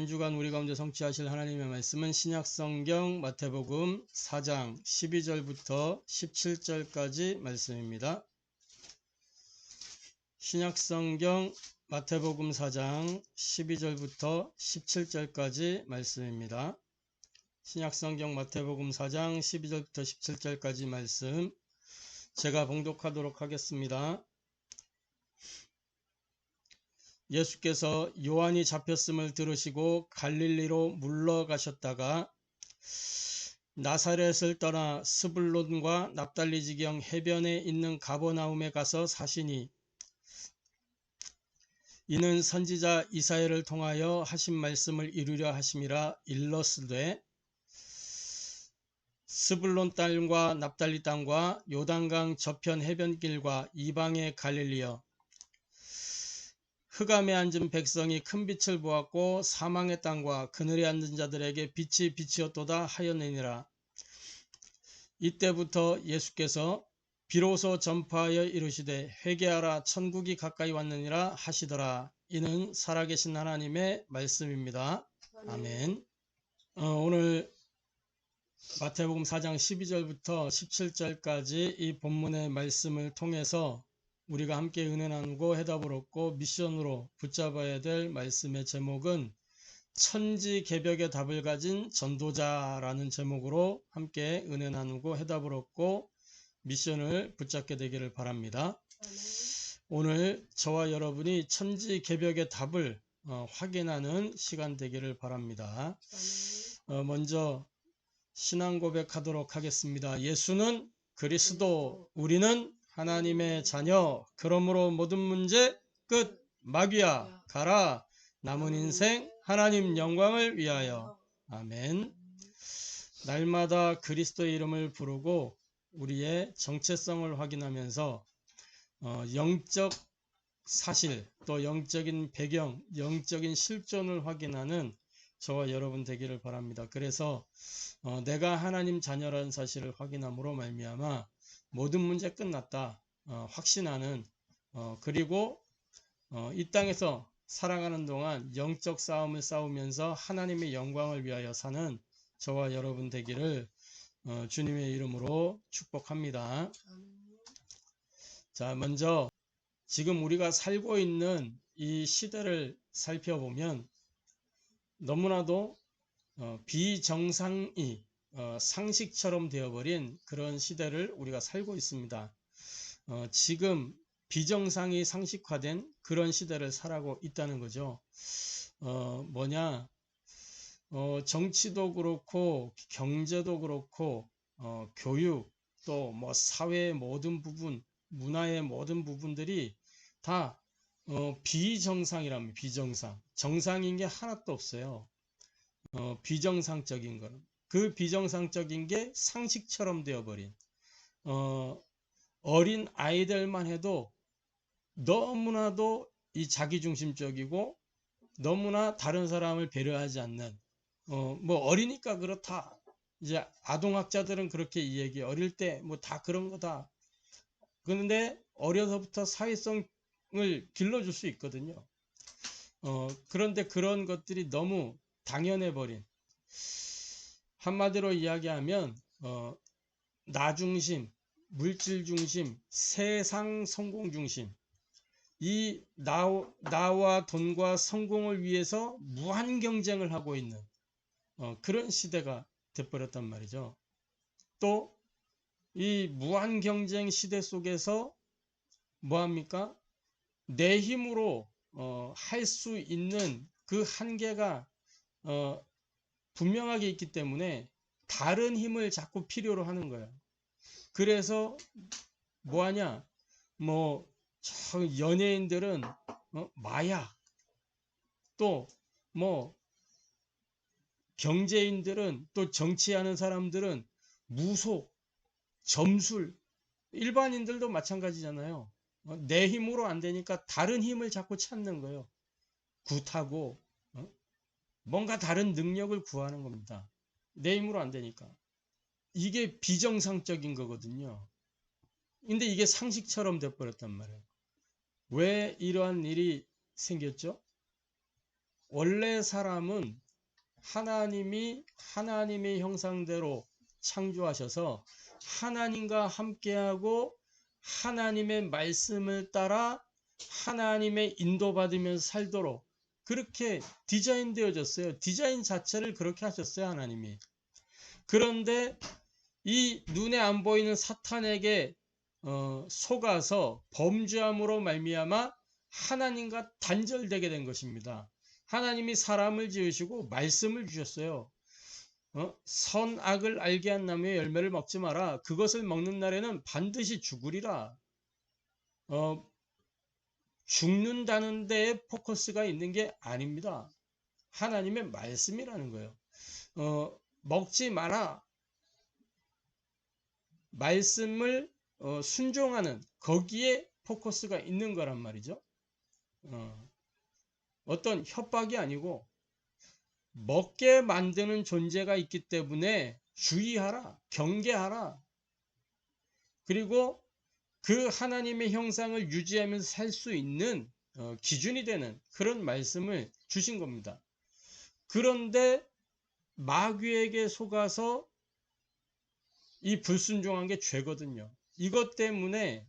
한 주간 우리 가운데 성취하실 하나님의 말씀은 신약성경 마태복음 4장 12절부터 17절까지 말씀입니다. 신약성경 마태복음 4장 12절부터 17절까지 말씀입니다. 신약성경 마태복음 4장 12절부터 17절까지 말씀 제가 봉독하도록 하겠습니다. 예수께서 요한이 잡혔음을 들으시고 갈릴리로 물러가셨다가 나사렛을 떠나 스불론과 납달리 지경 해변에 있는 가버나움에 가서 사시니 이는 선지자 이사야를 통하여 하신 말씀을 이루려 하심이라. 일러스되 스불론 땅과 납달리 땅과 요단강 저편 해변길과 이방의 갈릴리여, 흑암에 앉은 백성이 큰 빛을 보았고 사망의 땅과 그늘에 앉은 자들에게 빛이 비치었도다 하였느니라. 이때부터 예수께서 비로소 전파하여 이르시되 회개하라 천국이 가까이 왔느니라 하시더라. 이는 살아계신 하나님의 말씀입니다. 아멘. 오늘 마태복음 4장 12절부터 17절까지 이 본문의 말씀을 통해서 우리가 함께 은혜 나누고 해답을 얻고 미션으로 붙잡아야 될 말씀의 제목은 천지개벽의 답을 가진 전도자라는 제목으로 함께 은혜 나누고 해답을 얻고 미션을 붙잡게 되기를 바랍니다. 오늘 저와 여러분이 천지개벽의 답을 확인하는 시간 되기를 바랍니다. 먼저 신앙 고백하도록 하겠습니다. 예수는 그리스도, 우리는 하나님의 자녀. 그러므로 모든 문제 끝. 마귀야 가라. 남은 인생 하나님 영광을 위하여. 아멘. 날마다 그리스도의 이름을 부르고 우리의 정체성을 확인하면서 영적 사실 또 영적인 배경, 영적인 실존을 확인하는 저와 여러분 되기를 바랍니다. 그래서 내가 하나님 자녀라는 사실을 확인함으로 말미암아 모든 문제 끝났다 확신하는 그리고 이 땅에서 살아가는 동안 영적 싸움을 싸우면서 하나님의 영광을 위하여 사는 저와 여러분 되기를 주님의 이름으로 축복합니다. 자, 먼저 지금 우리가 살고 있는 이 시대를 살펴보면 너무나도 비정상이 상식처럼 되어버린 그런 시대를 우리가 살고 있습니다. 지금 비정상이 상식화된 그런 시대를 살아가고 있다는 거죠. 정치도 그렇고 경제도 그렇고 교육 또 뭐 사회의 모든 부분, 문화의 모든 부분들이 다 비정상이랍니다. 비정상. 정상인 게 하나도 없어요. 비정상적인 거는. 그 비정상적인 게 상식처럼 되어버린 어린 아이들만 해도 너무나도 이 자기중심적이고 너무나 다른 사람을 배려하지 않는 뭐 어리니까 그렇다. 이제 아동학자들은 그렇게 이 얘기 어릴 때 뭐 다 그런 거다. 그런데 어려서부터 사회성을 길러줄 수 있거든요. 그런데 그런 것들이 너무 당연해버린, 한마디로 이야기하면 나중심, 물질중심, 세상 성공중심, 이 나와 돈과 성공을 위해서 무한 경쟁을 하고 있는 그런 시대가 돼버렸단 말이죠. 또 이 무한 경쟁 시대 속에서 뭐합니까? 내 힘으로 할 수 있는 그 한계가 분명하게 있기 때문에 다른 힘을 자꾸 필요로 하는 거예요. 그래서 뭐하냐? 저 연예인들은 마약, 또 경제인들은, 또 정치하는 사람들은 무속, 점술, 일반인들도 마찬가지잖아요. 내 힘으로 안 되니까 다른 힘을 자꾸 찾는 거예요. 굿하고 뭔가 다른 능력을 구하는 겁니다. 내 힘으로 안 되니까. 이게 비정상적인 거거든요. 근데 이게 상식처럼 돼버렸단 말이에요. 왜 이러한 일이 생겼죠? 원래 사람은 하나님이 하나님의 형상대로 창조하셔서 하나님과 함께하고 하나님의 말씀을 따라 하나님의 인도받으면서 살도록 그렇게 디자인되어졌어요. 디자인 자체를 그렇게 하셨어요, 하나님이. 그런데 이 눈에 안 보이는 사탄에게 속아서 범죄함으로 말미암아 하나님과 단절되게 된 것입니다. 하나님이 사람을 지으시고 말씀을 주셨어요. 선악을 알게 한 나무의 열매를 먹지 마라. 그것을 먹는 날에는 반드시 죽으리라. 죽는다는 데에 포커스가 있는 게 아닙니다. 하나님의 말씀이라는 거예요. 먹지 마라. 말씀을 순종하는 거기에 포커스가 있는 거란 말이죠. 어떤 협박이 아니고 먹게 만드는 존재가 있기 때문에 주의하라, 경계하라. 그리고 그 하나님의 형상을 유지하면서 살 수 있는 기준이 되는 그런 말씀을 주신 겁니다. 그런데 마귀에게 속아서 이 불순종한 게 죄거든요. 이것 때문에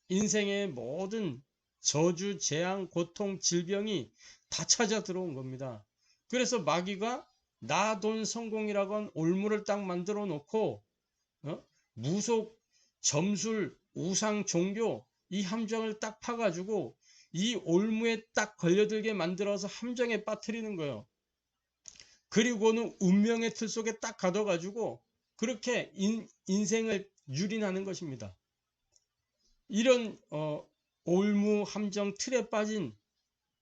인생의 모든 저주, 재앙, 고통, 질병이 다 찾아 들어온 겁니다. 그래서 마귀가 나, 돈, 성공이라고 한 올무를 딱 만들어 놓고 무속, 점술, 우상, 종교 이 함정을 딱 파가지고 이 올무에 딱 걸려들게 만들어서 함정에 빠뜨리는 거예요. 그리고는 운명의 틀 속에 딱 가둬가지고 그렇게 인생을 유린하는 것입니다. 이런 올무 함정 틀에 빠진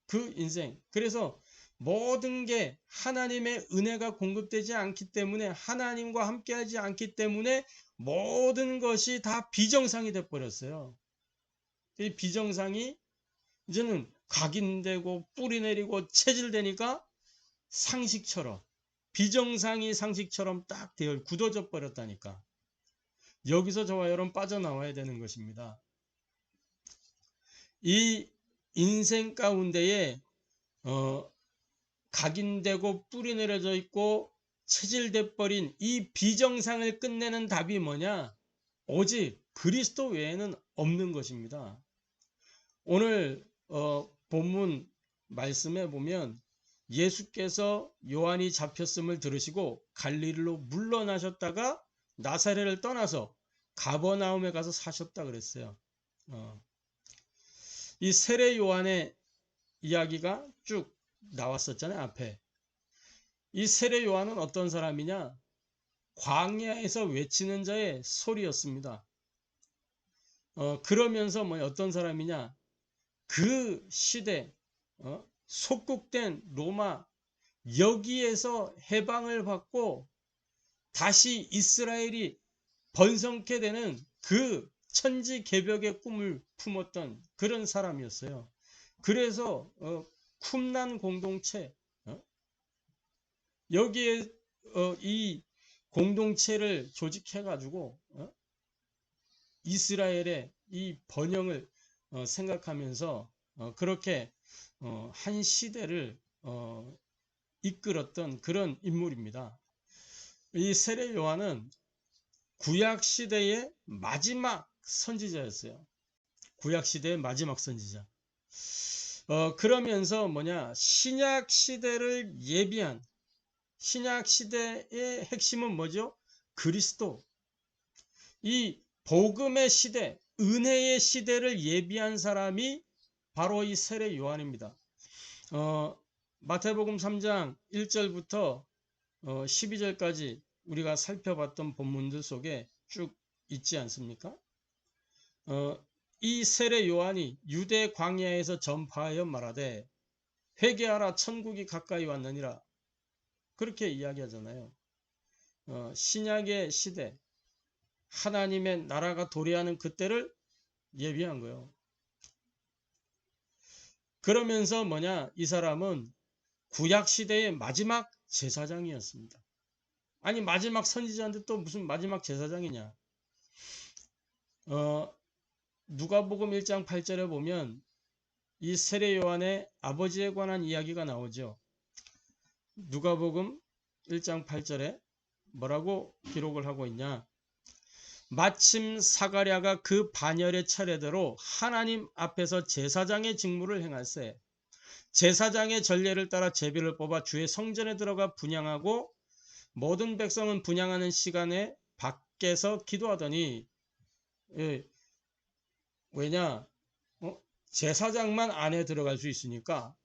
그 인생. 그래서 모든 게 하나님의 은혜가 공급되지 않기 때문에 하나님과 함께하지 않기 때문에 모든 것이 다 비정상이 돼버렸어요. 이 비정상이 이제는 각인되고 뿌리 내리고 체질되니까 상식처럼 비정상이 상식처럼 딱 되어 굳어져 버렸다니까. 여기서 저와 여러분 빠져나와야 되는 것입니다. 이 인생 가운데에 각인되고 뿌리 내려져 있고 체질돼 버린 이 비정상을 끝내는 답이 뭐냐? 오직 그리스도 외에는 없는 것입니다. 오늘 본문 말씀에 보면 예수께서 요한이 잡혔음을 들으시고 갈릴리로 물러나셨다가 나사렛을 떠나서 가버나움에 가서 사셨다 그랬어요. 이 세례 요한의 이야기가 쭉 나왔었잖아요, 앞에. 이 세례 요한은 어떤 사람이냐? 광야에서 외치는 자의 소리였습니다. 그러면서 어떤 사람이냐? 그 시대 속국된 로마 여기에서 해방을 받고 다시 이스라엘이 번성케 되는 그 천지개벽의 꿈을 품었던 그런 사람이었어요. 그래서 쿰란 공동체 여기에 이 공동체를 조직해 가지고 이스라엘의 이 번영을 생각하면서 그렇게 한 시대를 이끌었던 그런 인물입니다. 이 세례 요한은 구약 시대의 마지막 선지자였어요. 구약 시대의 마지막 선지자. 그러면서 신약 시대를 예비한 신약 시대의 핵심은 뭐죠? 그리스도. 이 복음의 시대, 은혜의 시대를 예비한 사람이 바로 이 세례 요한입니다. 마태복음 3장 1절부터 12절까지 우리가 살펴봤던 본문들 속에 쭉 있지 않습니까? 이 세례 요한이 유대 광야에서 전파하여 말하되 회개하라 천국이 가까이 왔느니라 그렇게 이야기하잖아요. 신약의 시대 하나님의 나라가 도래하는 그때를 예비한 거예요. 그러면서 이 사람은 구약 시대의 마지막 제사장이었습니다. 아니 마지막 선지자인데 또 무슨 마지막 제사장이냐? 누가복음 1장 8절에 보면 이 세례 요한의 아버지에 관한 이야기가 나오죠. 누가복음 1장 8절에 뭐라고 기록을 하고 있냐? 마침 사가랴가 그 반열의 차례대로 하나님 앞에서 제사장의 직무를 행할세. 제사장의 전례를 따라 제비를 뽑아 주의 성전에 들어가 분향하고 모든 백성은 분향하는 시간에 밖에서 기도하더니, 예, 왜냐? 제사장만 안에 들어갈 수 있으니까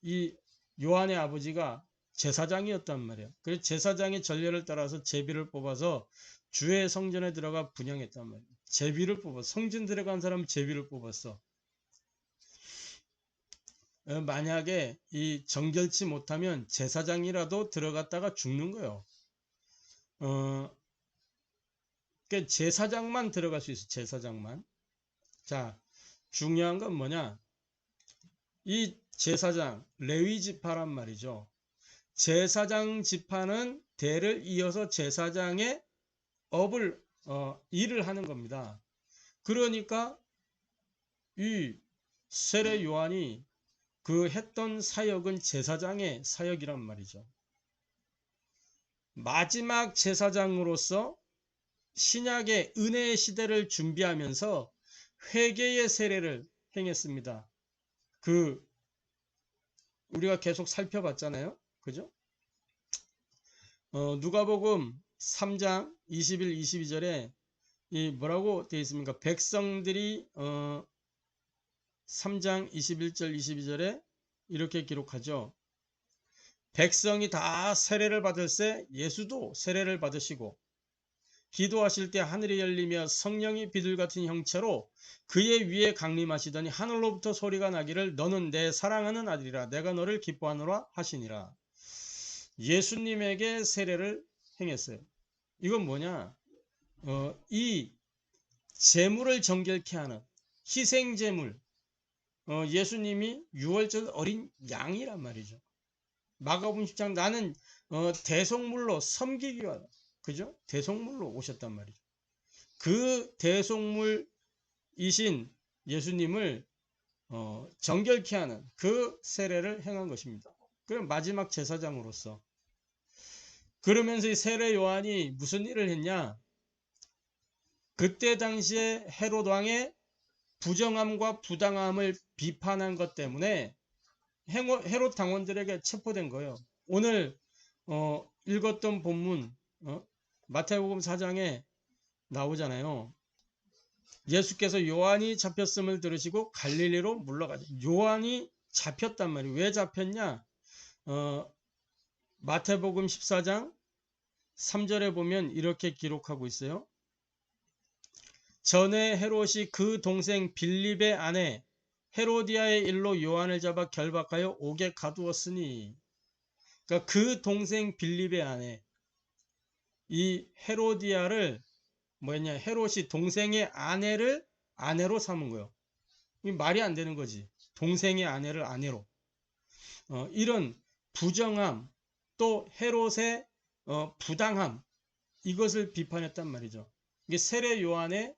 이 요한의 아버지가 제사장이었단 말이야. 그래서 제사장의 전례를 따라서 제비를 뽑아서 주의 성전에 들어가 분향했단 말이야. 제비를 뽑았어. 성전 들어간 사람은 제비를 뽑았어. 만약에 이 정결치 못하면 제사장이라도 들어갔다가 죽는 거예요. 그러니까 제사장만 들어갈 수 있어. 제사장만. 자, 중요한 건 뭐냐? 이 제사장, 레위 지파란 말이죠. 제사장 지파는 대를 이어서 제사장의 일을 하는 겁니다. 그러니까 이 세례 요한이 그 했던 사역은 제사장의 사역이란 말이죠. 마지막 제사장으로서 신약의 은혜의 시대를 준비하면서 회개의 세례를 행했습니다. 우리가 계속 살펴봤잖아요. 그죠? 누가복음 3장 21, 22절에 이 뭐라고 되어 있습니까? 백성들이 3장 21절, 22절에 이렇게 기록하죠. 백성이 다 세례를 받을세 예수도 세례를 받으시고 기도하실 때 하늘이 열리며 성령이 비둘 같은 형체로 그의 위에 강림하시더니 하늘로부터 소리가 나기를 너는 내 사랑하는 아들이라 내가 너를 기뻐하노라 하시니라. 예수님에게 세례를 행했어요. 이건 뭐냐? 이 제물을 정결케 하는 희생제물, 예수님이 6월절 어린 양이란 말이죠. 마가복음 10장 나는 대속물로 섬기기 위하여, 그죠? 대속물로 오셨단 말이죠. 그 대속물이신 예수님을 정결케 하는 그 세례를 행한 것입니다. 그럼 마지막 제사장으로서. 그러면서 이 세례 요한이 무슨 일을 했냐? 그때 당시에 헤롯 왕의 부정함과 부당함을 비판한 것 때문에 헤롯 당원들에게 체포된 거예요. 오늘 읽었던 본문 마태복음 4장에 나오잖아요. 예수께서 요한이 잡혔음을 들으시고 갈릴리로 물러가죠. 요한이 잡혔단 말이에요. 왜 잡혔냐? 마태복음 14장 3절에 보면 이렇게 기록하고 있어요. 전에 헤롯이 그 동생 빌립의 아내 헤로디아의 일로 요한을 잡아 결박하여 옥에 가두었으니, 그러니까 그 동생 빌립의 아내 이 헤로디아를 뭐냐, 헤롯이 동생의 아내를 아내로 삼은 거예요. 말이 안 되는 거지. 동생의 아내를 아내로. 이런 부정함, 또 헤롯의 부당함, 이것을 비판했단 말이죠. 이게 세례 요한의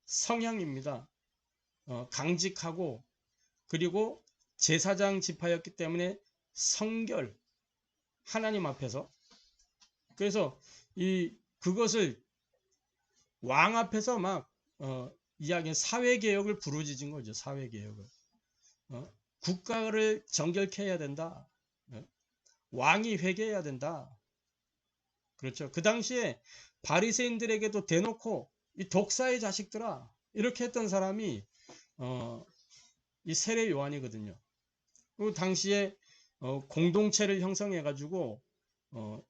성향입니다. 강직하고, 그리고 제사장 지파였기 때문에 성결, 하나님 앞에서. 그래서 그것을 왕 앞에서 막 이야기, 사회개혁을 부르짖은 거죠. 사회개혁을. 국가를 정결케 해야 된다. 왕이 회개해야 된다. 그렇죠. 그 당시에 바리새인들에게도 대놓고 이 독사의 자식들아 이렇게 했던 사람이 이 세례 요한이거든요. 그 당시에 공동체를 형성해 가지고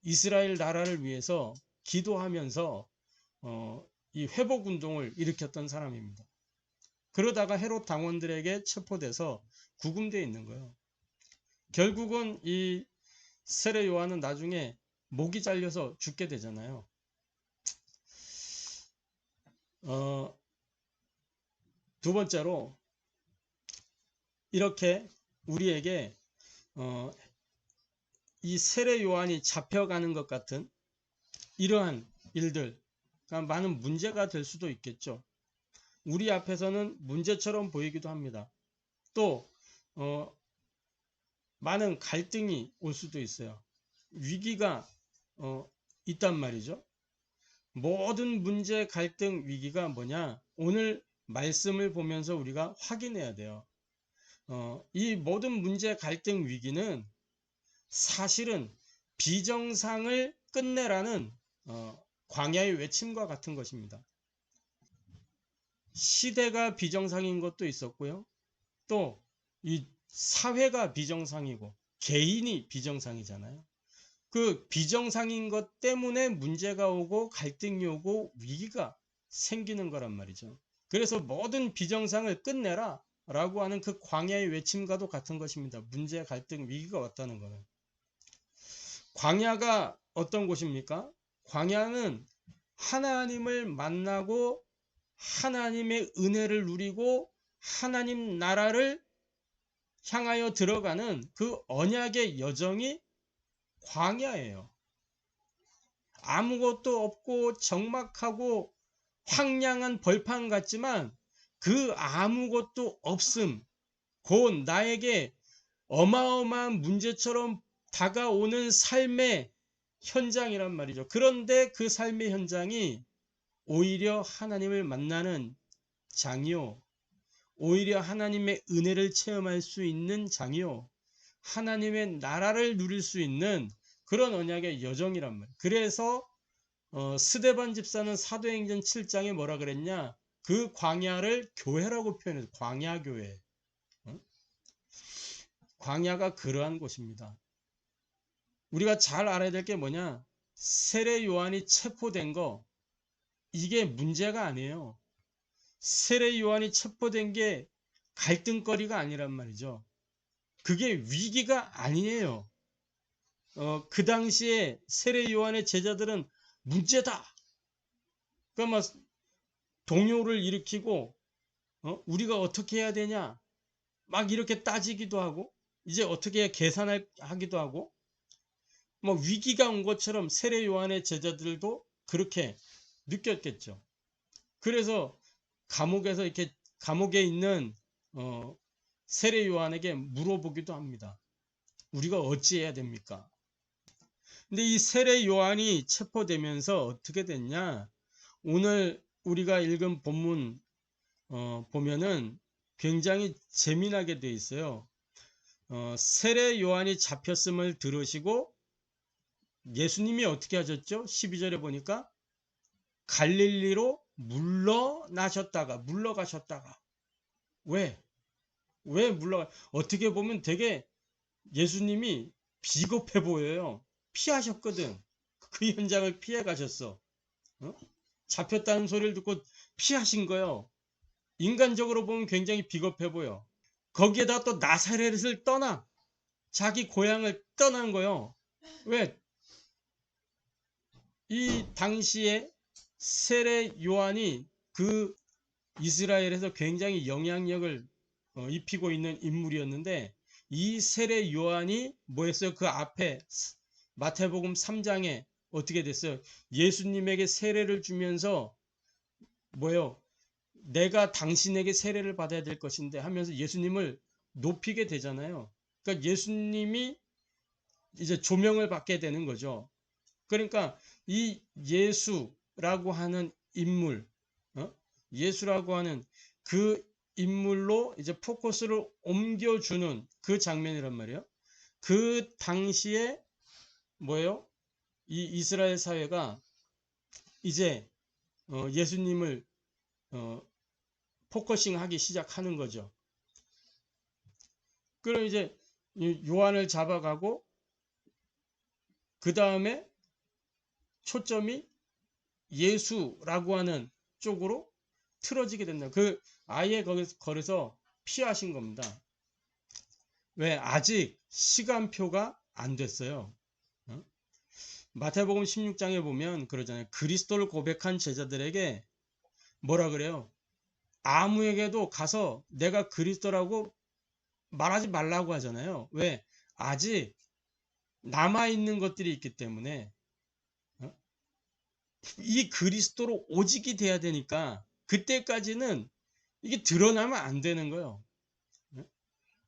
이스라엘 나라를 위해서 기도하면서 이 회복 운동을 일으켰던 사람입니다. 그러다가 헤롯 당원들에게 체포돼서 구금되어 있는 거예요. 결국은 이 세례 요한은 나중에 목이 잘려서 죽게 되잖아요. 두 번째로 이렇게 우리에게 이 세례 요한이 잡혀가는 것 같은 이러한 일들, 그러니까 많은 문제가 될 수도 있겠죠. 우리 앞에서는 문제처럼 보이기도 합니다. 또 많은 갈등이 올 수도 있어요. 위기가 있단 말이죠. 모든 문제, 갈등, 위기가 뭐냐? 오늘 말씀을 보면서 우리가 확인해야 돼요. 이 모든 문제, 갈등, 위기는 사실은 비정상을 끝내라는 광야의 외침과 같은 것입니다. 시대가 비정상인 것도 있었고요. 또 이 사회가 비정상이고 개인이 비정상이잖아요. 그 비정상인 것 때문에 문제가 오고 갈등이 오고 위기가 생기는 거란 말이죠. 그래서 모든 비정상을 끝내라 라고 하는 그 광야의 외침과도 같은 것입니다. 문제, 갈등, 위기가 왔다는 거는. 광야가 어떤 곳입니까? 광야는 하나님을 만나고 하나님의 은혜를 누리고 하나님 나라를 향하여 들어가는 그 언약의 여정이 광야예요. 아무것도 없고 적막하고 황량한 벌판 같지만 그 아무것도 없음, 곧 나에게 어마어마한 문제처럼 다가오는 삶의 현장이란 말이죠. 그런데 그 삶의 현장이 오히려 하나님을 만나는 장이요, 오히려 하나님의 은혜를 체험할 수 있는 장이요, 하나님의 나라를 누릴 수 있는 그런 언약의 여정이란 말이에요. 그래서 스데반 집사는 사도행전 7장에 뭐라 그랬냐? 그 광야를 교회라고 표현해서 광야교회. 광야가 그러한 곳입니다. 우리가 잘 알아야 될 게 뭐냐? 세례 요한이 체포된 거, 이게 문제가 아니에요. 세례 요한이 체포된 게 갈등거리가 아니란 말이죠. 그게 위기가 아니에요. 그 당시에 세례 요한의 제자들은 문제다. 그러니까 막 동요를 일으키고 우리가 어떻게 해야 되냐? 막 이렇게 따지기도 하고 이제 어떻게 계산하기도 하고 뭐 위기가 온 것처럼 세례 요한의 제자들도 그렇게 느꼈겠죠. 그래서 감옥에서 이렇게 감옥에 있는 세례 요한에게 물어보기도 합니다. 우리가 어찌해야 됩니까? 근데 이 세례 요한이 체포되면서 어떻게 됐냐? 오늘 우리가 읽은 본문 보면은 굉장히 재미나게 돼 있어요. 세례 요한이 잡혔음을 들으시고 예수님이 어떻게 하셨죠? 12절에 보니까 갈릴리로 물러가셨다가 왜 어떻게 보면 되게 예수님이 비겁해 보여요. 피하셨거든. 그 현장을 피해 가셨어. 잡혔다는 소리를 듣고 피하신 거예요. 인간적으로 보면 굉장히 비겁해 보여. 거기에다 또 나사렛을 떠나 자기 고향을 떠난 거예요. 왜? 이 당시에 세례 요한이 그 이스라엘에서 굉장히 영향력을 입히고 있는 인물이었는데 이 세례 요한이 뭐였어요? 그 앞에 마태복음 3장에 어떻게 됐어요? 예수님에게 세례를 주면서 뭐요? 내가 당신에게 세례를 받아야 될 것인데 하면서 예수님을 높이게 되잖아요. 그러니까 예수님이 이제 조명을 받게 되는 거죠. 그러니까 이 예수라고 하는 인물, 예수라고 하는 그 인물로 이제 포커스를 옮겨주는 그 장면이란 말이에요. 그 당시에 뭐예요? 이 이스라엘 사회가 이제 예수님을 포커싱 하기 시작하는 거죠. 그럼 이제 요한을 잡아가고 그 다음에 초점이 예수라고 하는 쪽으로 틀어지게 된다. 그 아예 거기서 피하신 겁니다. 왜? 아직 시간표가 안 됐어요. 마태복음 16장에 보면 그러잖아요. 그리스도를 고백한 제자들에게 뭐라 그래요? 아무에게도 가서 내가 그리스도라고 말하지 말라고 하잖아요. 왜? 아직 남아있는 것들이 있기 때문에 이 그리스도로 오직이 돼야 되니까 그때까지는 이게 드러나면 안 되는 거예요.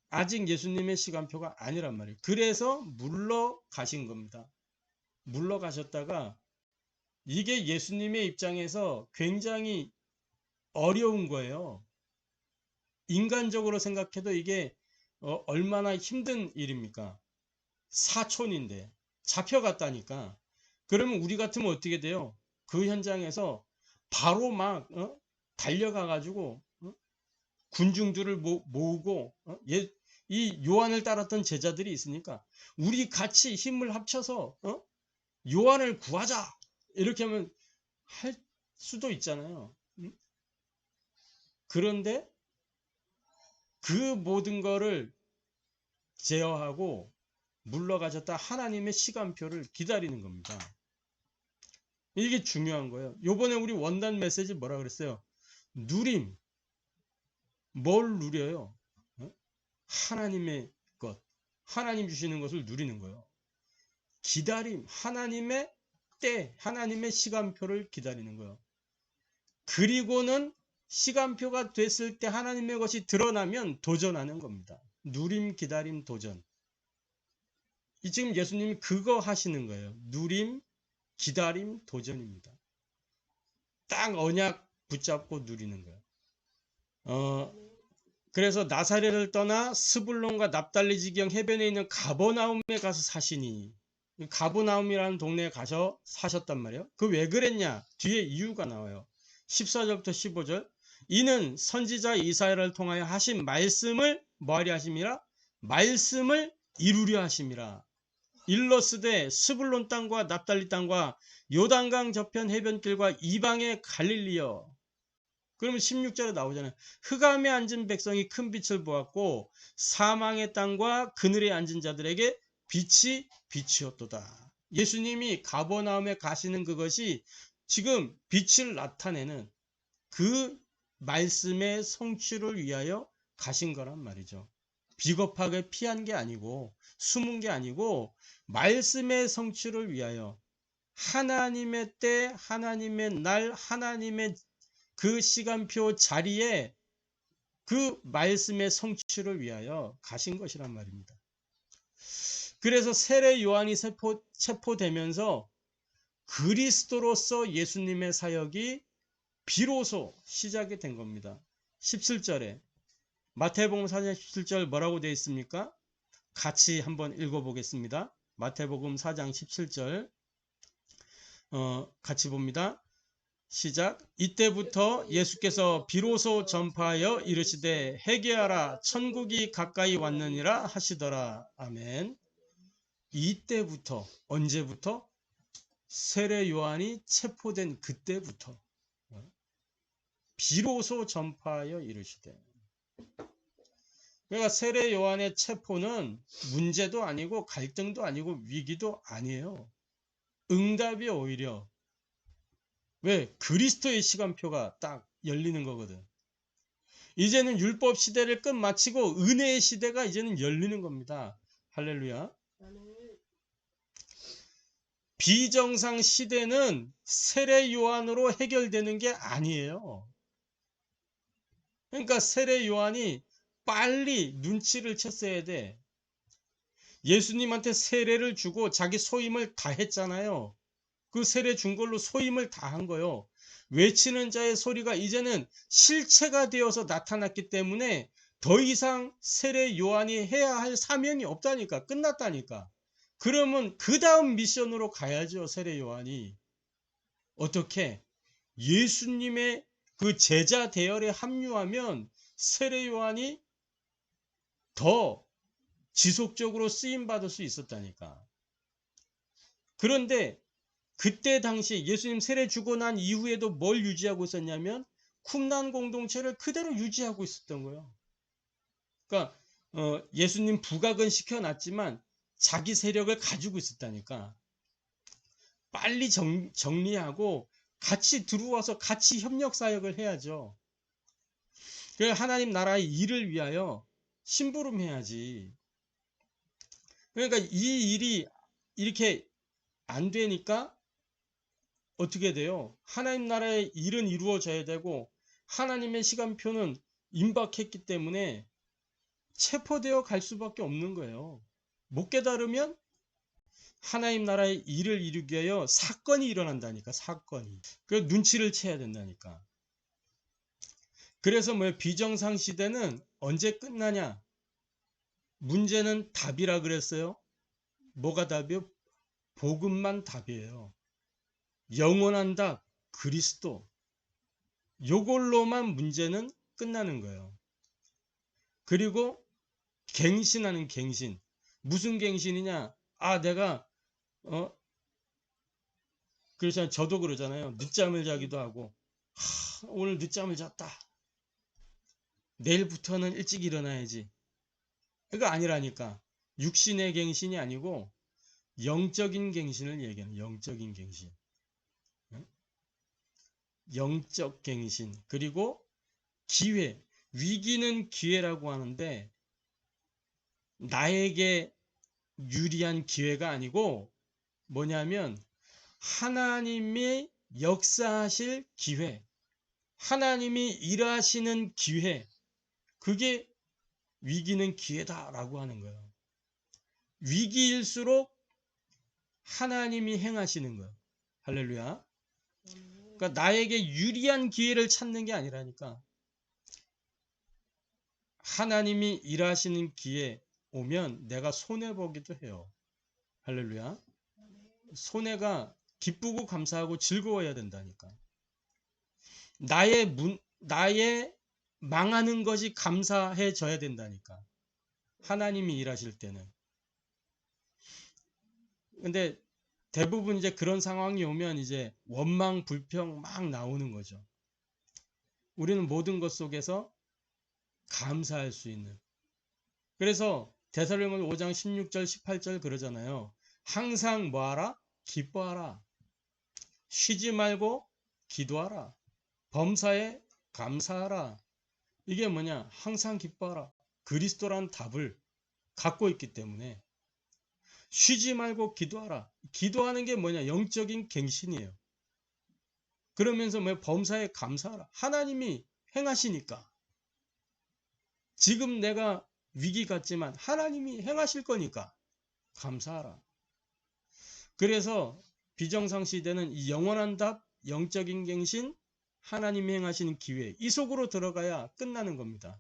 아직 예수님의 시간표가 아니란 말이에요. 그래서 물러가신 겁니다. 물러가셨다가 이게 예수님의 입장에서 굉장히 어려운 거예요. 인간적으로 생각해도 이게 얼마나 힘든 일입니까? 사촌인데 잡혀갔다니까. 그러면 우리 같으면 어떻게 돼요? 그 현장에서 바로 막 달려가 가지고 군중들을 모으고 이 요한을 따랐던 제자들이 있으니까 우리 같이 힘을 합쳐서 요한을 구하자 이렇게 하면 할 수도 있잖아요. 그런데 그 모든 거를 제어하고 물러가셨다 하나님의 시간표를 기다리는 겁니다. 이게 중요한 거예요. 요번에 우리 원단 메시지 뭐라 그랬어요? 누림. 뭘 누려요? 하나님의 것. 하나님 주시는 것을 누리는 거예요. 기다림. 하나님의 때, 하나님의 시간표를 기다리는 거예요. 그리고는 시간표가 됐을 때 하나님의 것이 드러나면 도전하는 겁니다. 누림, 기다림, 도전. 지금 예수님이 그거 하시는 거예요. 누림, 기다림, 도전입니다. 딱 언약 붙잡고 누리는 거예요. 그래서 나사렛을 떠나 스불론과 납달리 지경 해변에 있는 가버나움에 가서 사시니, 가버나움이라는 동네에 가서 사셨단 말이에요. 그 왜 그랬냐? 뒤에 이유가 나와요. 14절부터 15절. 이는 선지자 이사야를 통하여 하신 말씀을 뭐하려 하심이라? 말씀을 이루려 하심이라. 일러스되 스불론 땅과 납달리 땅과 요단강 저편 해변길과 이방의 갈릴리여. 그러면 16절에 나오잖아요. 흑암에 앉은 백성이 큰 빛을 보았고 사망의 땅과 그늘에 앉은 자들에게 빛이 빛이었도다. 예수님이 가버나움에 가시는 그것이 지금 빛을 나타내는 그 말씀의 성취를 위하여 가신 거란 말이죠. 비겁하게 피한 게 아니고 숨은 게 아니고 말씀의 성취를 위하여 하나님의 때, 하나님의 날, 하나님의 그 시간표 자리에 그 말씀의 성취를 위하여 가신 것이란 말입니다. 그래서 세례 요한이 체포되면서 그리스도로서 예수님의 사역이 비로소 시작이 된 겁니다. 17절에 마태복음 4장 17절 뭐라고 되어 있습니까? 같이 한번 읽어보겠습니다. 마태복음 4장 17절 같이 봅니다. 시작. 이때부터 예수께서 비로소 전파하여 이르시되 회개하라 천국이 가까이 왔느니라 하시더라. 아멘. 이때부터 언제부터? 세례 요한이 체포된 그때부터 비로소 전파하여 이르시되. 그러니까 세례 요한의 체포는 문제도 아니고 갈등도 아니고 위기도 아니에요. 응답이 오히려 왜? 그리스도의 시간표가 딱 열리는 거거든. 이제는 율법 시대를 끝마치고 은혜의 시대가 이제는 열리는 겁니다. 할렐루야. 비정상 시대는 세례 요한으로 해결되는 게 아니에요. 그러니까 세례 요한이 빨리 눈치를 챘어야 돼. 예수님한테 세례를 주고 자기 소임을 다 했잖아요. 그 세례 준 걸로 소임을 다 한 거예요. 외치는 자의 소리가 이제는 실체가 되어서 나타났기 때문에 더 이상 세례 요한이 해야 할 사명이 없다니까. 끝났다니까. 그러면 그 다음 미션으로 가야죠. 세례 요한이. 어떻게? 예수님의 그 제자 대열에 합류하면 세례 요한이 더 지속적으로 쓰임받을 수 있었다니까. 그런데 그때 당시 예수님 세례 주고 난 이후에도 뭘 유지하고 있었냐면 쿰난 공동체를 그대로 유지하고 있었던 거예요. 그러니까 예수님 부각은 시켜놨지만 자기 세력을 가지고 있었다니까. 빨리 정리하고 같이 들어와서 같이 협력 사역을 해야죠. 그래서 하나님 나라의 일을 위하여 심부름해야지. 그러니까 이 일이 이렇게 안 되니까 어떻게 돼요? 하나님 나라의 일은 이루어져야 되고 하나님의 시간표는 임박했기 때문에 체포되어 갈 수밖에 없는 거예요. 못 깨달으면 하나님 나라의 일을 이루기 위하여 사건이 일어난다니까. 사건이. 그 눈치를 채야 된다니까. 그래서 뭐 비정상 시대는 언제 끝나냐? 문제는 답이라 그랬어요. 뭐가 답이요? 복음만 답이에요. 영원한 답, 그리스도. 요걸로만 문제는 끝나는 거예요. 그리고 갱신하는 갱신. 무슨 갱신이냐? 아, 내가 그렇잖아요. 저도 그러잖아요. 늦잠을 자기도 하고, 오늘 늦잠을 잤다. 내일부터는 일찍 일어나야지. 그거 아니라니까. 육신의 갱신이 아니고 영적인 갱신을 얘기하는 영적인 갱신. 영적 갱신. 그리고 기회. 위기는 기회라고 하는데 나에게 유리한 기회가 아니고 뭐냐면 하나님이 역사하실 기회. 하나님이 일하시는 기회. 그게 위기는 기회다라고 하는 거예요. 위기일수록 하나님이 행하시는 거예요. 할렐루야. 그러니까 나에게 유리한 기회를 찾는 게 아니라니까. 하나님이 일하시는 기회 오면 내가 손해보기도 해요. 할렐루야. 손해가 기쁘고 감사하고 즐거워야 된다니까. 나의 망하는 것이 감사해져야 된다니까. 하나님이 일하실 때는. 근데 대부분 이제 그런 상황이 오면 이제 원망, 불평 막 나오는 거죠. 우리는 모든 것 속에서 감사할 수 있는. 그래서 데살로니가서 5장 16절 18절 그러잖아요. 항상 뭐하라? 기뻐하라. 쉬지 말고 기도하라. 범사에 감사하라. 이게 뭐냐? 항상 기뻐하라. 그리스도란 답을 갖고 있기 때문에 쉬지 말고 기도하라. 기도하는 게 뭐냐? 영적인 갱신이에요. 그러면서 뭐 범사에 감사하라. 하나님이 행하시니까. 지금 내가 위기 같지만 하나님이 행하실 거니까 감사하라. 그래서 비정상 시대는 이 영원한 답, 영적인 갱신, 하나님이 행하시는 기회, 이 속으로 들어가야 끝나는 겁니다.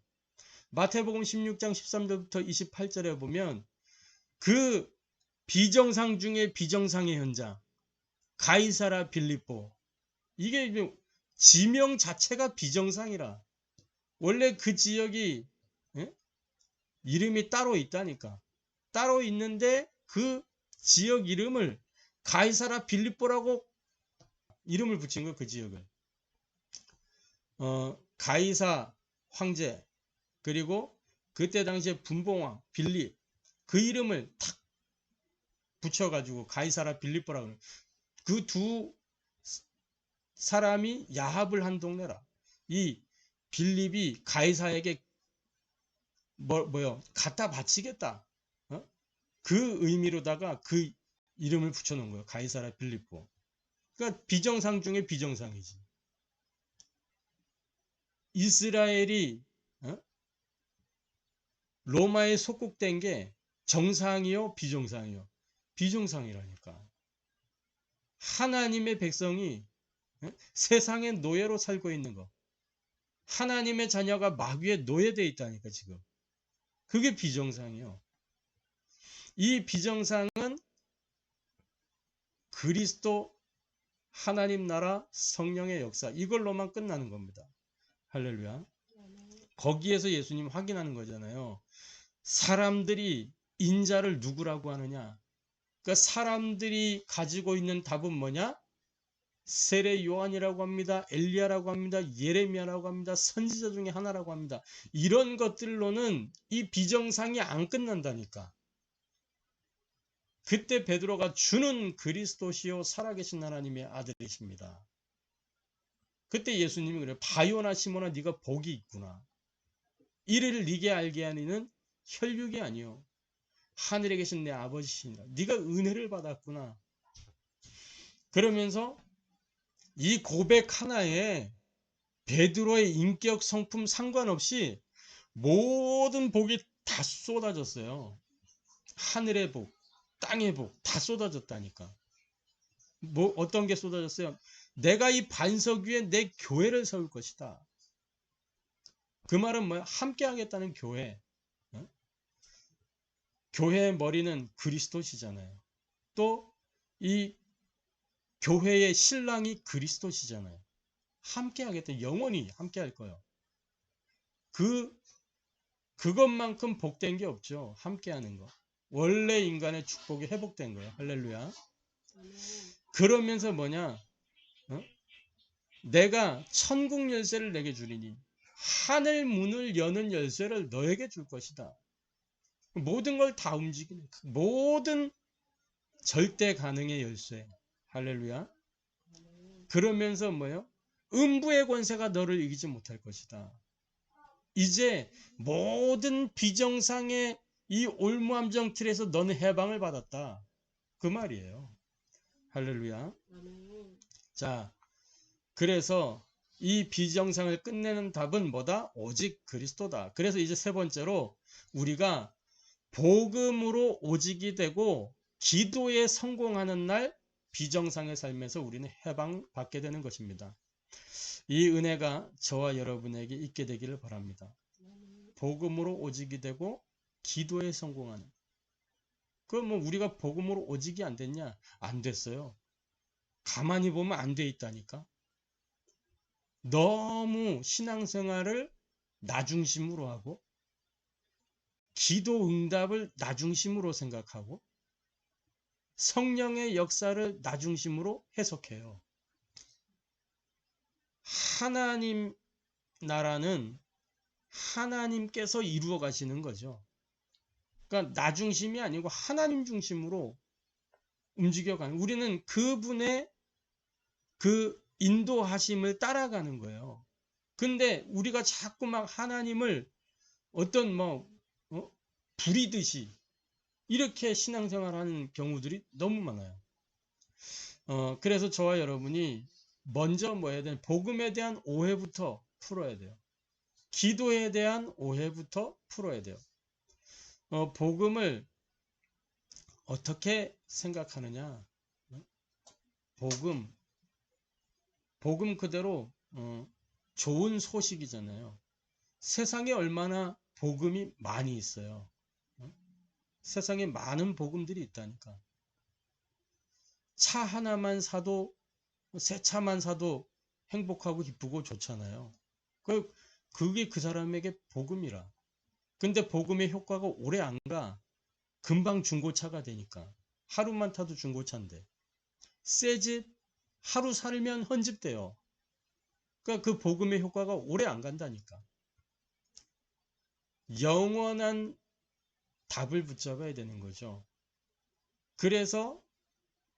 마태복음 16장 13절부터 28절에 보면 그 비정상 중에 비정상의 현장, 가이사라 빌립보, 이게 지명 자체가 비정상이라. 원래 그 지역이 이름이 따로 있다니까. 따로 있는데 그 지역 이름을 가이사라 빌립보라고 이름을 붙인 거, 그 지역을. 가이사 황제, 그리고 그때 당시에 분봉왕 빌립, 그 이름을 탁 붙여가지고 가이사라 빌립보라고. 그 두 사람이 야합을 한 동네라. 이 빌립이 가이사에게 갖다 바치겠다. 그 의미로다가 그 이름을 붙여놓은 거예요. 가이사라 빌립보. 그러니까 비정상 중에 비정상이지. 이스라엘이 로마에 속국된 게 정상이요, 비정상이요? 비정상이라니까. 하나님의 백성이 세상의 노예로 살고 있는 거. 하나님의 자녀가 마귀의 노예되어 있다니까 지금. 그게 비정상이요. 이 비정상은 그리스도 하나님 나라 성령의 역사, 이걸로만 끝나는 겁니다. 할렐루야. 거기에서 예수님 확인하는 거잖아요. 사람들이 인자를 누구라고 하느냐? 그러니까 사람들이 가지고 있는 답은 뭐냐? 세례 요한이라고 합니다. 엘리야라고 합니다. 예레미야라고 합니다. 선지자 중에 하나라고 합니다. 이런 것들로는 이 비정상이 안 끝난다니까. 그때 베드로가 주는 그리스도시요 살아계신 하나님의 아들이십니다. 그때 예수님이 그래요. 바요나 시몬아 네가 복이 있구나. 이를 네게 알게 하니는 혈육이 아니요 하늘에 계신 내 아버지시니라. 네가 은혜를 받았구나. 그러면서 이 고백 하나에 베드로의 인격 성품 상관없이 모든 복이 다 쏟아졌어요. 하늘의 복, 땅의 복 다 쏟아졌다니까. 뭐 어떤 게 쏟아졌어요? 내가 이 반석 위에 내 교회를 세울 것이다. 그 말은 뭐야? 함께 하겠다는 교회. 어? 교회의 머리는 그리스도시잖아요. 또 이 교회의 신랑이 그리스도시잖아요. 함께 하겠다. 영원히 함께 할 거예요. 그것만큼 복된 게 없죠. 함께 하는 거. 원래 인간의 축복이 회복된 거예요. 할렐루야. 그러면서 뭐냐? 어? 내가 천국 열쇠를 내게 주리니 하늘 문을 여는 열쇠를 너에게 줄 것이다. 모든 걸 다 움직이는 모든 절대 가능의 열쇠. 할렐루야. 그러면서 뭐요? 음부의 권세가 너를 이기지 못할 것이다. 이제 모든 비정상의 이 올무함정 틀에서 너는 해방을 받았다. 그 말이에요. 할렐루야. 자, 그래서 이 비정상을 끝내는 답은 뭐다? 오직 그리스도다. 그래서 이제 세 번째로 우리가 복음으로 오직이 되고 기도에 성공하는 날 비정상의 삶에서 우리는 해방받게 되는 것입니다. 이 은혜가 저와 여러분에게 있게 되기를 바랍니다. 복음으로 오직이 되고 기도에 성공하는. 그럼 뭐 우리가 복음으로 오직이 안 됐냐? 안 됐어요. 가만히 보면 안 돼 있다니까. 너무 신앙생활을 나 중심으로 하고 기도 응답을 나 중심으로 생각하고 성령의 역사를 나 중심으로 해석해요. 하나님 나라는 하나님께서 이루어 가시는 거죠. 그러니까 나 중심이 아니고 하나님 중심으로 움직여가는, 우리는 그분의 그 인도하심을 따라가는 거예요. 근데 우리가 자꾸 막 하나님을 어떤 부리듯이 이렇게 신앙생활하는 경우들이 너무 많아요. 그래서 저와 여러분이 먼저 뭐 해야 되나? 복음에 대한 오해부터 풀어야 돼요. 기도에 대한 오해부터 풀어야 돼요. 복음을 어떻게 생각하느냐? 복음 그대로 좋은 소식이잖아요. 세상에 얼마나 복음이 많이 있어요. 세상에 많은 복음들이 있다니까. 차 하나만 사도, 새 차만 사도 행복하고 기쁘고 좋잖아요. 그게 그 사람에게 복음이라. 근데 복음의 효과가 오래 안 가. 금방 중고차가 되니까. 하루만 타도 중고차인데. 새 집 하루 살면 헌집돼요. 그러니까 그 복음의 효과가 오래 안 간다니까. 영원한 답을 붙잡아야 되는 거죠. 그래서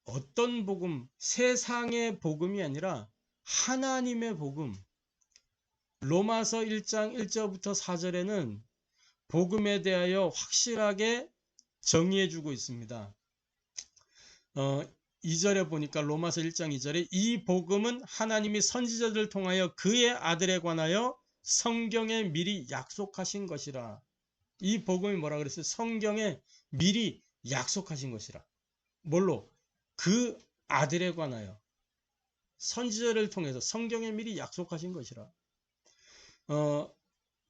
어떤 복음, 세상의 복음이 아니라 하나님의 복음. 로마서 1장 1절부터 4절에는 복음에 대하여 확실하게 정의해 주고 있습니다. 2절에 보니까 로마서 1장 2절에 이 복음은 하나님이 선지자들을 통하여 그의 아들에 관하여 성경에 미리 약속하신 것이라. 이 복음이 뭐라 그랬어요? 성경에 미리 약속하신 것이라. 뭘로? 그 아들에 관하여 선지자를 통해서 성경에 미리 약속하신 것이라.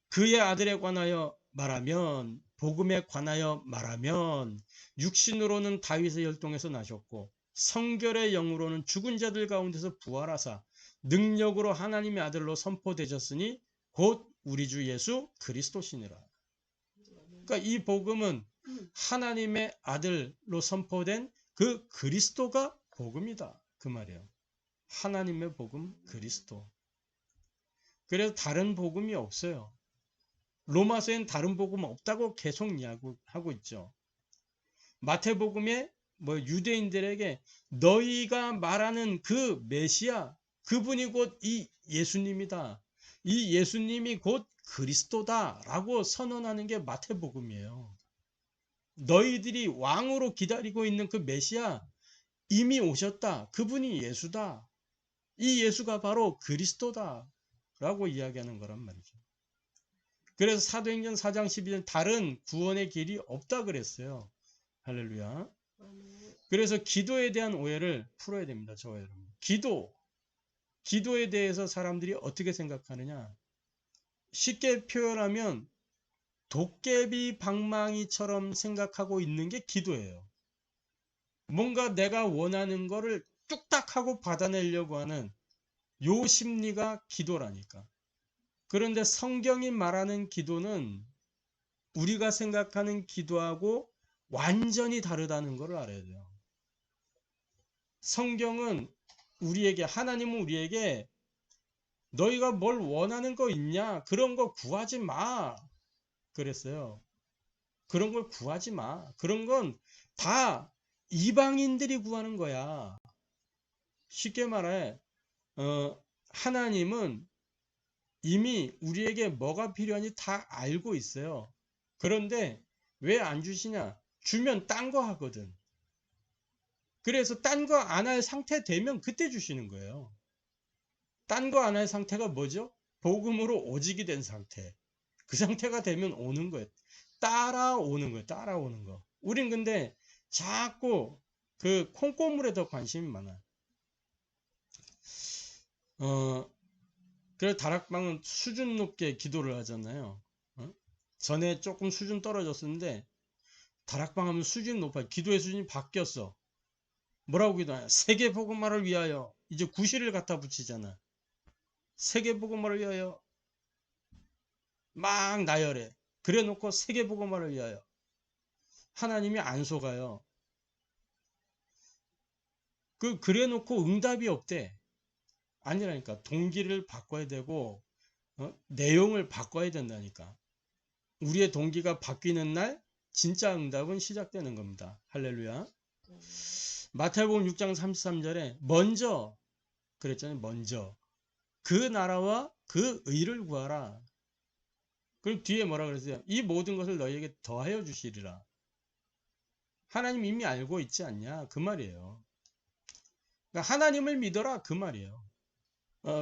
그의 아들에 관하여 말하면, 복음에 관하여 말하면 육신으로는 다윗의 혈통에서 나셨고 성결의 영으로는 죽은 자들 가운데서 부활하사 능력으로 하나님의 아들로 선포되셨으니 곧 우리 주 예수 그리스도시니라. 그러니까 이 복음은 하나님의 아들로 선포된 그 그리스도가 복음이다. 그 말이에요. 하나님의 복음 그리스도. 그래서 다른 복음이 없어요. 로마서엔 다른 복음 없다고 계속 이야기하고 있죠. 마태복음에 유대인들에게 너희가 말하는 그 메시아, 그분이 곧 이 예수님이다. 이 예수님이 곧 그리스도다 라고 선언하는 게 마태복음이에요. 너희들이 왕으로 기다리고 있는 그 메시아 이미 오셨다. 그분이 예수다. 이 예수가 바로 그리스도다 라고 이야기하는 거란 말이죠. 그래서 사도행전 4장 12절 다른 구원의 길이 없다 그랬어요. 할렐루야. 그래서 기도에 대한 오해를 풀어야 됩니다. 저와 여러분. 기도에 대해서 사람들이 어떻게 생각하느냐. 쉽게 표현하면 도깨비 방망이처럼 생각하고 있는 게 기도예요. 뭔가 내가 원하는 거를 뚝딱 하고 받아내려고 하는 요 심리가 기도라니까. 그런데 성경이 말하는 기도는 우리가 생각하는 기도하고 완전히 다르다는 것을 알아야 돼요. 성경은 하나님은 우리에게 너희가 뭘 원하는 거 있냐? 그런 거 구하지 마. 그랬어요. 그런 걸 구하지 마. 그런 건 다 이방인들이 구하는 거야. 쉽게 말해, 하나님은 이미 우리에게 뭐가 필요한지 다 알고 있어요. 그런데 왜 안 주시냐? 주면 딴 거 하거든. 그래서 딴 거 안 할 상태 되면 그때 주시는 거예요. 딴 거 안 할 상태가 뭐죠? 복음으로 오직이 된 상태. 그 상태가 되면 오는 거예요. 따라오는 거예요. 따라오는 거. 우린 근데 자꾸 그 콩고물에 더 관심이 많아요. 그래서 다락방은 수준 높게 기도를 하잖아요. 전에 조금 수준 떨어졌었는데 다락방 하면 수준이 높아요. 기도의 수준이 바뀌었어. 뭐라고 기도하냐? 세계복음화를 위하여. 이제 구실을 갖다 붙이잖아. 세계복음화를 위하여 막 나열해. 그래 놓고 세계복음화를 위하여. 하나님이 안 속아요. 그래 놓고 응답이 없대. 아니라니까. 동기를 바꿔야 되고 내용을 바꿔야 된다니까. 우리의 동기가 바뀌는 날 진짜 응답은 시작되는 겁니다. 할렐루야. 마태복음 6장 33절에 먼저 그랬잖아요. 먼저 그 나라와 그 의를 구하라. 그리고 뒤에 뭐라 그랬어요? 이 모든 것을 너희에게 더하여 주시리라. 하나님 이미 알고 있지 않냐? 그 말이에요. 그러니까 하나님을 믿어라. 그 말이에요.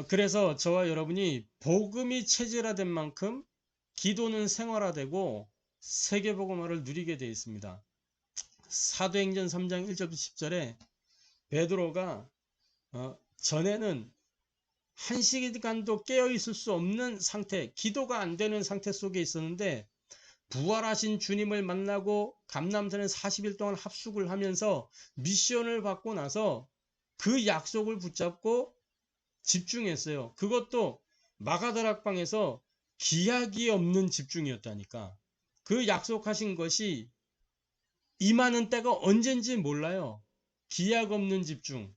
그래서 저와 여러분이 복음이 체질화된 만큼 기도는 생활화되고 세계복음화를 누리게 되어 있습니다. 사도행전 3장 1절 10절에 베드로가 전에는 한 시간도 깨어 있을 수 없는 상태, 기도가 안 되는 상태 속에 있었는데 부활하신 주님을 만나고 감람산에 40일 동안 합숙을 하면서 미션을 받고 나서 그 약속을 붙잡고 집중했어요. 그것도 마가다락방에서 기약이 없는 집중이었다니까. 그 약속하신 것이 임하는 때가 언젠지 몰라요. 기약 없는 집중,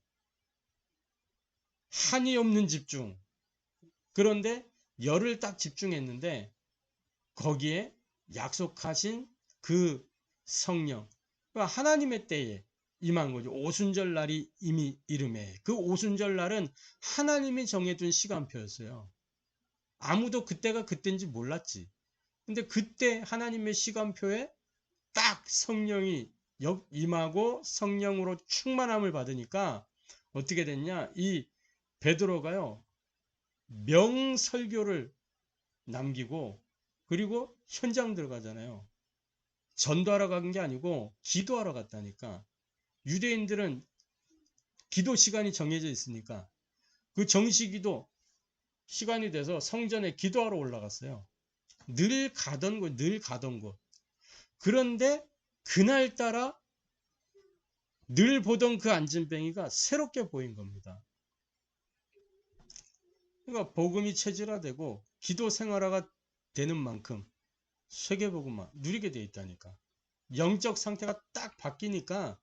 한이 없는 집중. 그런데 열을 딱 집중했는데 거기에 약속하신 그 성령, 그러니까 하나님의 때에 임한 거죠. 오순절 날이 이미 이름에. 그 오순절 날은 하나님이 정해둔 시간표였어요. 아무도 그때가 그때인지 몰랐지. 근데 그때 하나님의 시간표에 딱 성령이 임하고 성령으로 충만함을 받으니까 어떻게 됐냐? 이 베드로가요, 명설교를 남기고 그리고 현장 들어가잖아요. 전도하러 간 게 아니고 기도하러 갔다니까. 유대인들은 기도 시간이 정해져 있으니까 그 정시기도 시간이 돼서 성전에 기도하러 올라갔어요. 늘 가던 곳, 늘 가던 곳. 그런데 그날따라 늘 보던 그 안진뱅이가 새롭게 보인 겁니다. 그러니까 복음이 체질화되고 기도 생활화가 되는 만큼 세계복음화 누리게 돼 있다니까. 영적 상태가 딱 바뀌니까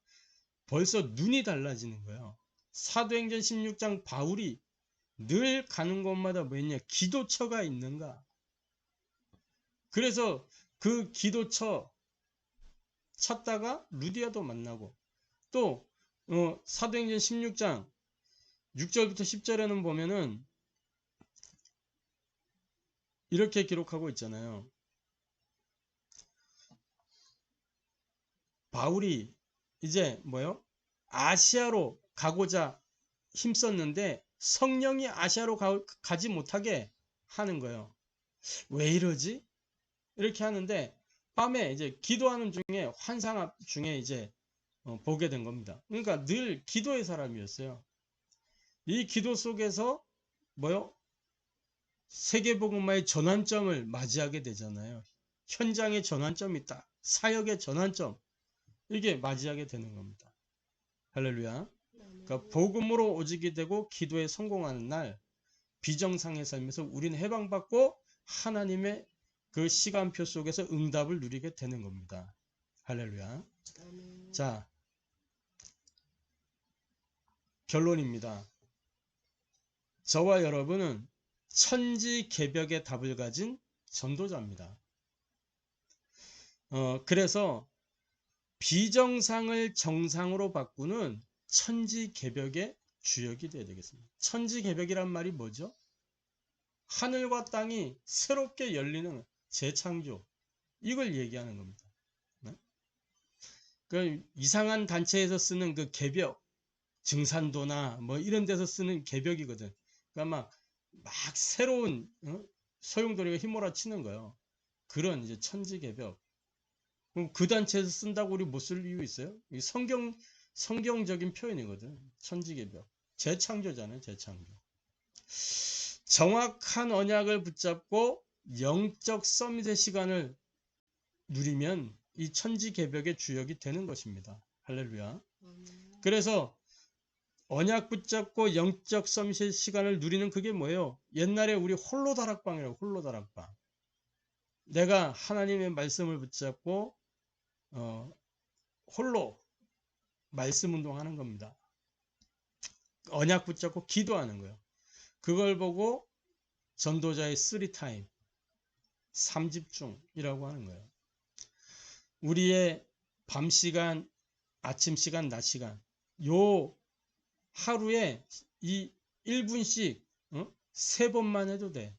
벌써 눈이 달라지는 거예요. 사도행전 16장 바울이 늘 가는 곳마다 뭐였냐? 기도처가 있는가? 그래서 그 기도처 찾다가 루디아도 만나고 또 사도행전 16장 6절부터 10절에는 보면은 이렇게 기록하고 있잖아요. 바울이 이제 아시아로 가고자 힘썼는데 성령이 아시아로 가지 못하게 하는 거예요. 왜 이러지? 이렇게 하는데 밤에 이제 기도하는 중에 환상 중에 이제 보게 된 겁니다. 그러니까 늘 기도의 사람이었어요. 이 기도 속에서 뭐요? 세계복음화의 전환점을 맞이하게 되잖아요. 현장의 전환점이 딱 사역의 전환점, 이게 맞이하게 되는 겁니다. 할렐루야. 그러니까 복음으로 오직이 되고 기도에 성공하는 날, 비정상의 삶에서 우리는 해방받고 하나님의 그 시간표 속에서 응답을 누리게 되는 겁니다. 할렐루야. 자, 결론입니다. 저와 여러분은 천지개벽의 답을 가진 전도자입니다. 그래서 비정상을 정상으로 바꾸는 천지개벽의 주역이 되어야 되겠습니다. 천지개벽이란 말이 뭐죠? 하늘과 땅이 새롭게 열리는 재창조, 이걸 얘기하는 겁니다. 네? 그 이상한 단체에서 쓰는 그 개벽, 증산도나 뭐 이런 데서 쓰는 개벽이거든. 그러니까 막 새로운 소용돌이가 휘몰아치는 거예요. 그런 이제 천지개벽. 그럼 그 단체에서 쓴다고 우리 못 쓸 이유 있어요? 이 성경적인 표현이거든. 천지개벽. 재창조잖아요. 재창조. 정확한 언약을 붙잡고 영적 서밋의 시간을 누리면 이 천지개벽의 주역이 되는 것입니다. 할렐루야. 그래서 언약 붙잡고 영적 서밋의 시간을 누리는 그게 뭐예요? 옛날에 우리 홀로 다락방이라고, 홀로 다락방. 내가 하나님의 말씀을 붙잡고 홀로 말씀 운동하는 겁니다. 언약 붙잡고 기도하는 거예요. 그걸 보고 전도자의 3타임, 3집중이라고 하는 거예요. 우리의 밤 시간, 아침 시간, 낮 시간, 요 하루에 이 1분씩 3번만 해도 돼.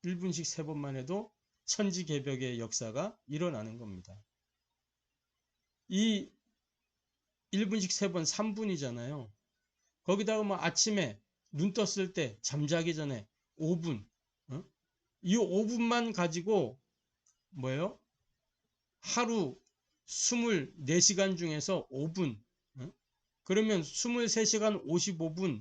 1분씩 3번만 해도 천지개벽의 역사가 일어나는 겁니다. 이 1분씩 3번 3분이잖아요. 거기다가 뭐 아침에 눈 떴을 때 잠자기 전에 5분, 이 5분만 가지고 뭐예요? 하루 24시간 중에서 5분, 그러면 23시간 55분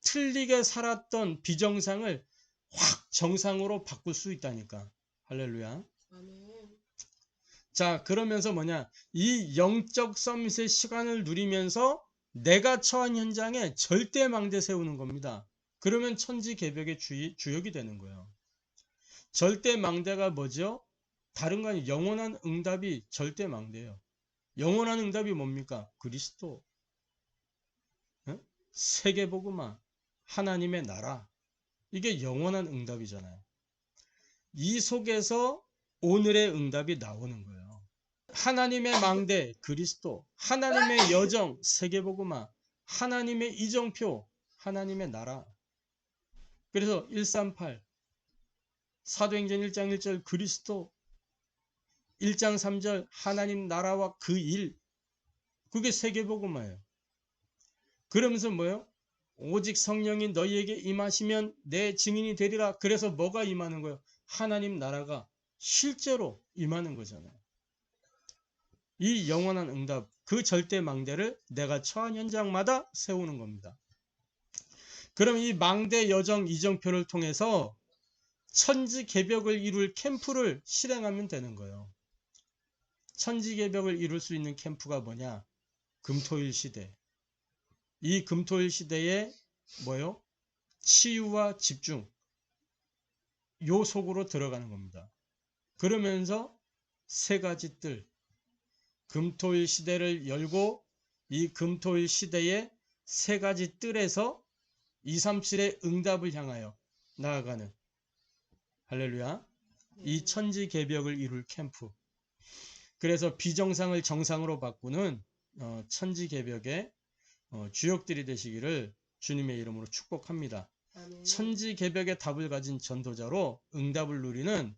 틀리게 살았던 비정상을 확 정상으로 바꿀 수 있다니까. 할렐루야. 자, 그러면서 뭐냐, 이 영적 서밋의 시간을 누리면서 내가 처한 현장에 절대 망대 세우는 겁니다. 그러면 천지개벽의 주역이 되는 거예요. 절대 망대가 뭐죠? 다른 거 아니에요. 영원한 응답이 절대 망대예요. 영원한 응답이 뭡니까? 그리스도, 세계복음화, 하나님의 나라. 이게 영원한 응답이잖아요. 이 속에서 오늘의 응답이 나오는 거예요. 하나님의 망대, 그리스도, 하나님의 여정, 세계복음화, 하나님의 이정표, 하나님의 나라. 그래서 138, 사도행전 1장 1절 그리스도, 1장 3절 하나님 나라와 그 일, 그게 세계복음화예요. 그러면서 뭐예요? 오직 성령이 너희에게 임하시면 내 증인이 되리라. 그래서 뭐가 임하는 거예요? 하나님 나라가 실제로 임하는 거잖아요. 이 영원한 응답, 그 절대 망대를 내가 처한 현장마다 세우는 겁니다. 그럼 이 망대 여정 이정표를 통해서 천지개벽을 이룰 캠프를 실행하면 되는 거예요. 천지개벽을 이룰 수 있는 캠프가 뭐냐? 금토일 시대. 이 금토일 시대에 뭐요? 치유와 집중, 요 속으로 들어가는 겁니다. 그러면서 세 가지 뜰, 금토일 시대를 열고 이 금토일 시대의 세 가지 뜰에서 237의 응답을 향하여 나아가는, 할렐루야, 이 천지개벽을 이룰 캠프. 그래서 비정상을 정상으로 바꾸는 천지개벽의 주역들이 되시기를 주님의 이름으로 축복합니다. 아멘. 천지개벽의 답을 가진 전도자로 응답을 누리는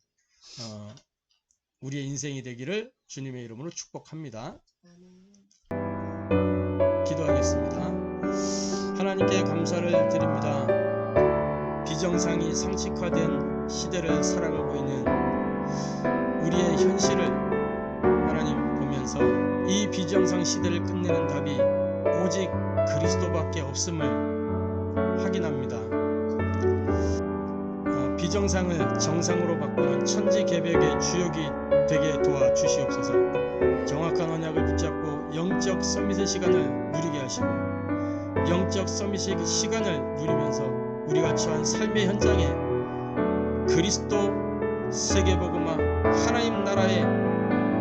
우리의 인생이 되기를 주님의 이름으로 축복합니다. 아멘. 기도하겠습니다. 하나님께 감사를 드립니다. 비정상이 상식화된 시대를 살아가고 있는 우리의 현실을 하나님 보면서 이 비정상 시대를 끝내는 답이 오직 그리스도밖에 없음을 확인합니다. 비정상을 정상으로 바꾸는 천지개벽의 주역이 되게 도와주시옵소서. 정확한 언약을 붙잡고 영적 서밋의 시간을 누리게 하시고, 영적 서밋의 시간을 누리면서 우리가 처한 삶의 현장에 그리스도 세계복음화 하나님 나라의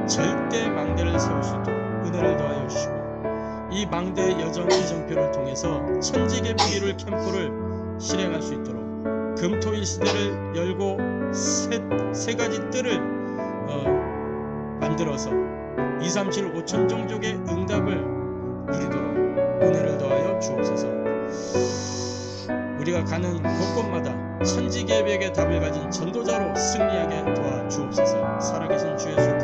절대 망대를 세울 수 있도록 은혜를 더하여 주시고, 이 망대의 여정 이정표를 통해서 천지개벽 캠프를 실행할 수 있도록 금토일 시대를 열고 세 가지 뜰을 만들어서 237 5천 종족의 응답을 누리도록 은혜를 더하여 주옵소서. 우리가 가는 곳곳마다 천지개벽의 답을 가진 전도자로 승리하게 도와주옵소서. 살아계신 주 예수